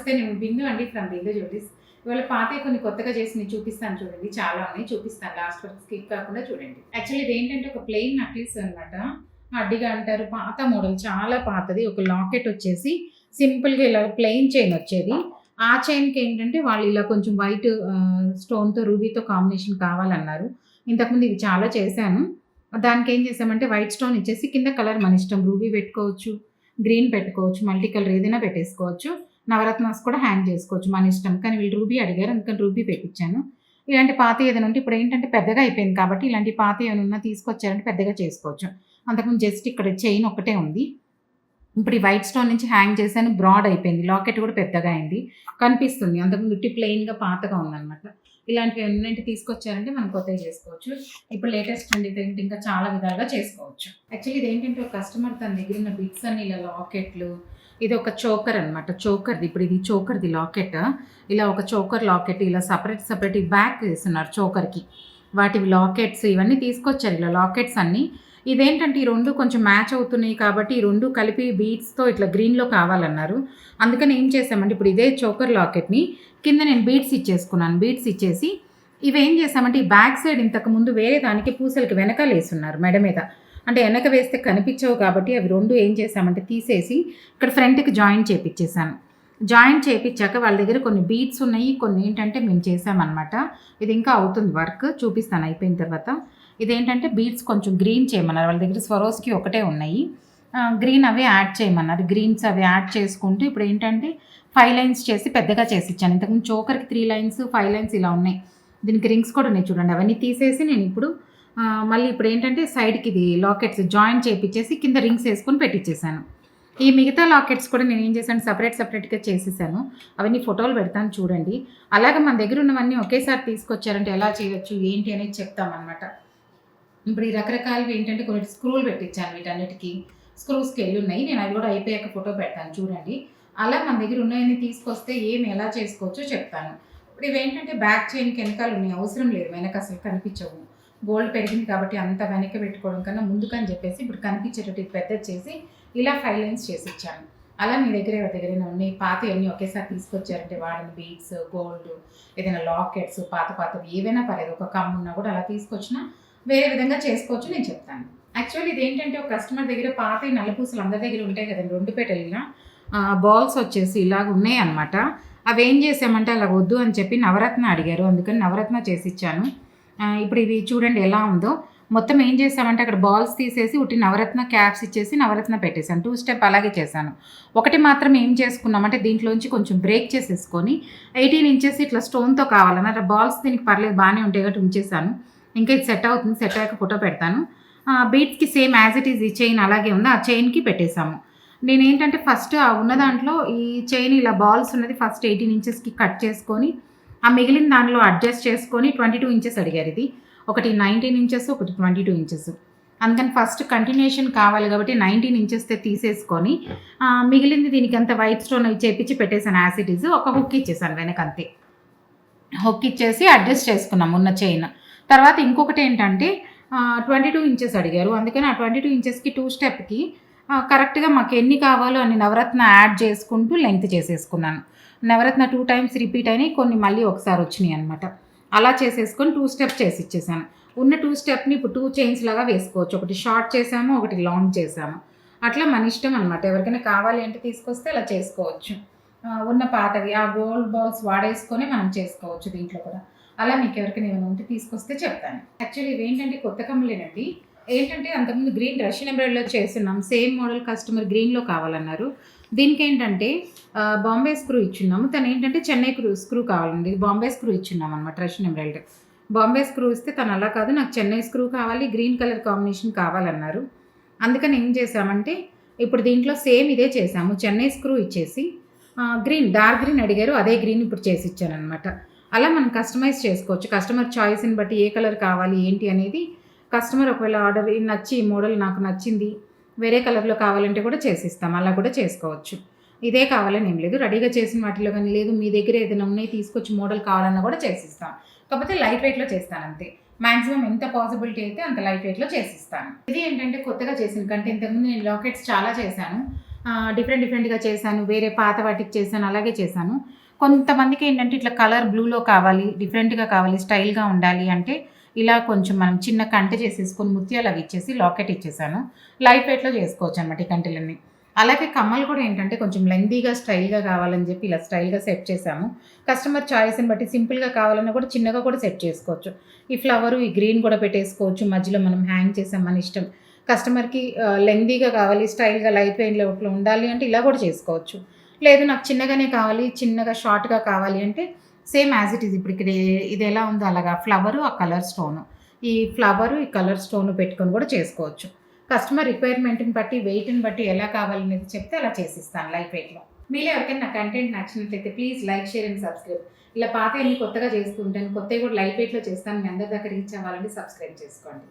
నమస్తే, నేను బిందు అండి ఫ్రమ్ బిందు జ్యువెలరీస్. ఇవాళ పాతవి కొన్ని కొత్తగా చేసినవి చూపిస్తాను చూడండి. చాలా ఉన్నాయి, చూపిస్తాను. లాస్ట్ వరకు స్కిప్ కాకుండా చూడండి. యాక్చువల్లీ ఇది ఏంటంటే ఒక ప్లెయిన్ నక్లీస్ అనమాట. అడ్డిగా అంటారు, పాత మోడల్, చాలా పాతది. ఒక లాకెట్ వచ్చేసి సింపుల్గా ఇలా ప్లెయిన్ చైన్ వచ్చేది. ఆ చైన్కి ఏంటంటే వాళ్ళు ఇలా కొంచెం వైట్ స్టోన్తో రూబీతో కాంబినేషన్ కావాలన్నారు. ఇంతకుముందు ఇది చాలా చేశాను. దానికి ఏం చేసామంటే వైట్ స్టోన్ ఇచ్చేసి కింద కలర్ మన ఇష్టం, రూబీ పెట్టుకోవచ్చు, గ్రీన్ పెట్టుకోవచ్చు, మల్టీ కలర్ ఏదైనా పెట్టేసుకోవచ్చు. నవరత్నాస్ కూడా హ్యాంగ్ చేసుకోవచ్చు, మన ఇష్టం. కానీ వీళ్ళు రూబీ అడిగారు, అందుకని రూబీ పెట్టించాను. ఇలాంటి పాత ఏదైనా ఉంటే ఇప్పుడు ఏంటంటే పెద్దగా అయిపోయింది కాబట్టి ఇలాంటి పాత ఏమైనా తీసుకొచ్చారంటే పెద్దగా చేసుకోవచ్చు. అంతకుముందు జస్ట్ ఇక్కడ చైన్ ఒక్కటే ఉంది. ఇప్పుడు ఈ వైట్ స్టోన్ నుంచి హ్యాంగ్ చేశాను, బ్రాడ్ అయిపోయింది. లాకెట్ కూడా పెద్దగా అయింది, కనిపిస్తుంది. అంతకుముందు ఇట్టి ప్లెయిన్గా పాతగా ఉందన్నమాట. ఇలాంటివి ఎన్నింటి తీసుకొచ్చారంటే మనం కొత్తగా చేసుకోవచ్చు. ఇప్పుడు లేటెస్ట్ అండి, ఇంకా చాలా విధాలుగా చేసుకోవచ్చు. యాక్చువల్లీ ఇది ఏంటంటే ఒక కస్టమర్ తన దగ్గర ఉన్న బిట్స్ అన్ని ఇలా లాకెట్లు, ఇది ఒక చోకర్ అనమాట. చోకర్ది, ఇప్పుడు ఇది చోకర్ది లాకెట్. ఇలా ఒక చోకర్ లాకెట్ ఇలా సపరేట్ ఈ బ్యాక్ వేస్తున్నారు చోకర్కి. వాటివి లాకెట్స్ ఇవన్నీ తీసుకొచ్చారు, ఇలా లాకెట్స్ అన్నీ. ఇదేంటంటే ఈ రెండు కొంచెం మ్యాచ్ అవుతున్నాయి కాబట్టి ఈ రెండు కలిపి బీడ్స్తో ఇట్లా గ్రీన్లో కావాలన్నారు. అందుకని ఏం చేసామంటే ఇప్పుడు ఇదే చోకర్ లాకెట్ని కింద నేను బీడ్స్ ఇచ్చేసుకున్నాను. బీడ్స్ ఇచ్చేసి ఇవేం చేసామంటే ఈ బ్యాక్ సైడ్ ఇంతకుముందు వేరే దానికి పూసలకి వెనకాల వేస్తున్నారు మెడ మీద. అంటే వెనక వేస్తే కనిపించవు కాబట్టి అవి రెండు ఏం చేసామంటే తీసేసి ఇక్కడ ఫ్రంట్కి జాయింట్ చేపించేసాను. జాయింట్ చేయించాక వాళ్ళ దగ్గర కొన్ని బీడ్స్ ఉన్నాయి, కొన్ని ఏంటంటే మేము చేసామన్నమాట. ఇది ఇంకా అవుతుంది వర్క్, చూపిస్తాను అయిపోయిన తర్వాత. ఇదేంటంటే బీడ్స్ కొంచెం గ్రీన్ చేయమన్నారు. వాళ్ళ దగ్గర స్వరోస్కి ఒకటే ఉన్నాయి, గ్రీన్ అవి యాడ్ చేయమన్నారు. గ్రీన్స్ అవి యాడ్ చేసుకుంటూ ఇప్పుడు ఏంటంటే 5 లైన్స్ చేసి పెద్దగా చేసి ఇచ్చాను. ఇంతకుముందు చోకర్కి 3 లైన్స్ 5 లైన్స్ ఇలా ఉన్నాయి. దీనికి రింగ్స్ కూడా ఉన్నాయి చూడండి. అవన్నీ తీసేసి నేను ఇప్పుడు మళ్ళీ ఇప్పుడు ఏంటంటే సైడ్కి ఇది లాకెట్స్ జాయింట్ చేయించేసి కింద రింగ్స్ వేసుకొని పెట్టించేసాను. ఈ మిగతా లాకెట్స్ కూడా నేను ఏం చేశాను, సపరేట్గా చేసేసాను. అవన్నీ ఫోటోలు పెడతాను చూడండి. అలాగే మన దగ్గర ఉన్నవన్నీ ఒకేసారి తీసుకొచ్చారంటే ఎలా చేయొచ్చు ఏంటి అనేది చెప్తామన్నమాట. ఇప్పుడు ఈ రకరకాలవి ఏంటంటే కొన్ని స్క్రూలు పెట్టించాను, వీటన్నిటికీ స్క్రూ స్కేల్ ఉన్నాయి. నేను అవి కూడా అయిపోయాక ఫోటో పెడతాను చూడండి. అలా మన దగ్గర ఉన్నాయని తీసుకొస్తే ఏమి ఎలా చేసుకోవచ్చో చెప్తాను. ఇప్పుడు ఇవేంటంటే బ్యాక్ చైన్కి వెనకాల ఉన్నాయి, అవసరం లేదు, వెనక అసలు కనిపించవు. గోల్డ్ పెరిగింది కాబట్టి అంత వెనక పెట్టుకోవడం కన్నా ముందుకని చెప్పేసి ఇప్పుడు కనిపించేటట్టు పెద్ద చేసి ఇలా 5 లైన్స్ చేసి ఇచ్చాను. అలా మీ దగ్గరైనా ఉన్నాయి. పాతవి అన్నీ ఒకేసారి తీసుకొచ్చారంటే వాడిన బీడ్స్, గోల్డ్, ఏదైనా లాకెట్స్ పాతవి ఏవైనా పర్లేదు, ఒక కమ్ము ఉన్నా కూడా అలా తీసుకొచ్చినా వేరే విధంగా చేసుకోవచ్చు, నేను చెప్తాను. యాక్చువల్లీ ఇది ఏంటంటే ఒక కస్టమర్ దగ్గర పాత నల్లపూసలు అందరి దగ్గర ఉంటాయి కదండి, 2 పెట్టెలిన బాల్స్ వచ్చేసి ఇలాగ ఉన్నాయి అనమాట. అవి ఏం చేసామంటే అలా వద్దు అని చెప్పి నవరత్న అడిగారు, అందుకని నవరత్న చేసి ఇచ్చాను. ఇప్పుడు ఇవి చూడండి ఎలా ఉందో. మొత్తం ఏం చేసామంటే అక్కడ బాల్స్ తీసేసి ఒకటి నవరత్న క్యాప్స్ ఇచ్చేసి నవరత్న పెట్టేశాను. 2 స్టెప్ అలాగే చేశాను. ఒకటి మాత్రం ఏం చేసుకున్నామంటే దీంట్లోంచి కొంచెం బ్రేక్ చేసేసుకొని 18 ఇంచెస్ ఇట్లా స్టోన్తో కావాలన్నారు. బాల్స్ దీనికి పర్లేదు బాగానే ఉంటాయి కాబట్టి ఉంచేసాను. ఇంకా ఇది సెట్ అవుతుంది, సెట్ అయ్యాక ఫోటో పెడతాను. బీట్స్కి సేమ్ యాజ్ ఇట్ ఈజ్ ఈ చైన్ అలాగే ఉంది, ఆ చైన్కి పెట్టేశాము. నేను ఏంటంటే ఫస్ట్ ఆ ఉన్న దాంట్లో ఈ చైన్ ఇలా బాల్స్ ఉన్నది ఫస్ట్ 18 ఇంచెస్కి కట్ చేసుకొని ఆ మిగిలిన దానిలో అడ్జస్ట్ చేసుకొని 22 ఇంచెస్ అడిగారు. ఇది ఒకటి 19 ఇంచెస్, ఒకటి 22 ఇంచెస్. అందుకని ఫస్ట్ కంటిన్యూషన్ కావాలి కాబట్టి 19 ఇంచెస్తో తీసేసుకొని మిగిలింది దీనికి అంత వైట్ స్టోన్ అవి చేపించి పెట్టేశాను యాజ్ ఇట్ ఈజ్. ఒక హుక్ ఇచ్చేసాను వెనకంతే, హుక్ ఇచ్చేసి అడ్జస్ట్ చేసుకున్నాం ఉన్న చైన్. తర్వాత ఇంకొకటి ఏంటంటే 22 ఇంచెస్ అడిగారు, అందుకని ఆ 22 ఇంచెస్కి 2 స్టెప్కి కరెక్ట్గా మాకు ఎన్ని కావాలో అన్ని నవరత్న యాడ్ చేసుకుంటూ లెంగ్త్ చేసేసుకున్నాను. నవరత్న 2 టైమ్స్ రిపీట్ అయినాయి, కొన్ని మళ్ళీ ఒకసారి వచ్చినాయి అనమాట. అలా చేసేసుకొని 2 స్టెప్స్ చేసి ఇచ్చేసాను. ఉన్న 2 స్టెప్ని ఇప్పుడు 2 చైన్స్ లాగా వేసుకోవచ్చు. ఒకటి షార్ట్ చేసాము, ఒకటి లాంగ్ చేసాము. అట్లా మన ఇష్టం అనమాట. ఎవరికైనా కావాలి అంటే తీసుకొస్తే అలా చేసుకోవచ్చు. ఉన్న పాతవి ఆ గోల్డ్ బాల్స్ వాడేసుకొని మనం చేసుకోవచ్చు దీంట్లో కూడా. అలా మీకు ఎవరికైనా ఏమైనా ఉంటే తీసుకొస్తే చెప్తాను. యాక్చువల్లీ ఇవి ఏంటంటే కొత్త కమ్మలేనండి. ఏంటంటే అంతకుముందు గ్రీన్ రష్యన్ ఎంబ్రాయిడరీలో చేస్తున్నాం, సేమ్ మోడల్ కస్టమర్ గ్రీన్లో కావాలన్నారు. దీనికి ఏంటంటే బాంబే స్క్రూ ఇచ్చున్నాము. తను ఏంటంటే చెన్నై స్క్రూ కావాలండి, బాంబే స్క్రూ ఇచ్చున్నాం అనమాట. రష్యన్ ఎంబ్రాయిడరీ బాంబే స్క్రూ ఇస్తే తను అలా కాదు, నాకు చెన్నై స్క్రూ కావాలి, గ్రీన్ కలర్ కాంబినేషన్ కావాలన్నారు. అందుకని ఏం చేసామంటే ఇప్పుడు దీంట్లో సేమ్ ఇదే చేసాము. చెన్నై స్క్రూ ఇచ్చేసి గ్రీన్, డార్క్ గ్రీన్ అడిగారు, అదే గ్రీన్ ఇప్పుడు చేసి ఇచ్చాను అనమాట. అలా మనం కస్టమైజ్ చేసుకోవచ్చు. కస్టమర్ చాయిస్ని బట్టి ఏ కలర్ కావాలి ఏంటి అనేది కస్టమర్ ఒకవేళ ఆర్డర్ నచ్చి ఈ మోడల్ నాకు నచ్చింది వేరే కలర్లో కావాలంటే కూడా చేసిస్తాం, అలా కూడా చేసుకోవచ్చు. ఇదే కావాలని ఏం లేదు, రెడీగా చేసిన వాటిలో కానీ లేదు మీ దగ్గర ఏదైనా ఉన్నాయి తీసుకొచ్చి మోడల్ కావాలన్నా కూడా చేసిస్తాం. కాకపోతే లైట్ వెయిట్లో చేస్తాను అంతే. మ్యాక్సిమం ఎంత పాసిబిలిటీ అయితే అంత లైట్ వెయిట్లో చేసిస్తాను. ఇది ఏంటంటే కొత్తగా చేసిన కంటే ఇంతకుముందు నేను లాకెట్స్ చాలా చేశాను. డిఫరెంట్‌గా చేశాను. వేరే పాత వాటికి చేశాను. అలాగే చేశాను. కొంతమందికి ఏంటంటే ఇట్లా కలర్ బ్లూలో కావాలి, డిఫరెంట్‌గా కావాలి, స్టైల్‌గా ఉండాలి అంటే ఇలా కొంచెం మనం చిన్న కంటె చేసేసుకొని ముత్యాలు అవి ఇచ్చేసి లాకెట్ ఇచ్చేసాను. లైట్ వెయిట్‌లో చేసుకోవచ్చనమాట ఈ కంటెలన్నీ. అలాగే కమ్మలు కూడా ఏంటంటే కొంచెం లెంతీగా, స్టైల్‌గా కావాలని చెప్పి ఇలా స్టైల్‌గా సెట్ చేశాము. కస్టమర్ చాయిస్‌ని బట్టి సింపుల్‌గా కావాలన్నా కూడా చిన్నగా కూడా సెట్ చేసుకోవచ్చు. ఈ ఫ్లవరు, ఈ గ్రీన్ కూడా పెట్టేసుకోవచ్చు. మధ్యలో మనం హ్యాంగ్ చేసాం మన ఇష్టం. కస్టమర్‌కి లెంతీగా కావాలి, స్టైల్‌గా లైట్ వెయిట్‌లో ఉండాలి అంటే ఇలా కూడా చేసుకోవచ్చు. లేదు నాకు చిన్నగానే కావాలి, చిన్నగా షార్ట్‌గా కావాలి అంటే సేమ్ యాజ్ ఇట్ ఈజ్ ఇప్పుడు ఇక్కడ ఇది ఎలా ఉందో అలాగా ఫ్లవరు, ఆ కలర్ స్టోను. ఈ ఫ్లవరు, ఈ కలర్ స్టోను పెట్టుకొని కూడా చేసుకోవచ్చు. కస్టమర్ రిక్వైర్మెంట్‌ని బట్టి, వెయిట్‌ని బట్టి ఎలా కావాలనేది చెప్తే అలా చేసిస్తాను లైట్ వెయిట్‌లో. మీలో ఎవరికైనా నా కంటెంట్ నచ్చినట్లయితే please like, share and subscribe. ఇలా పాతయన్ని కొత్తగా చేస్తూ ఉంటాను. కొత్తవి కూడా లైట్ వెయిట్‌లో చేస్తాను. మీ అందరి దాకా రీచ్ అవ్వాలంటే సబ్స్క్రైబ్ చేసుకోండి.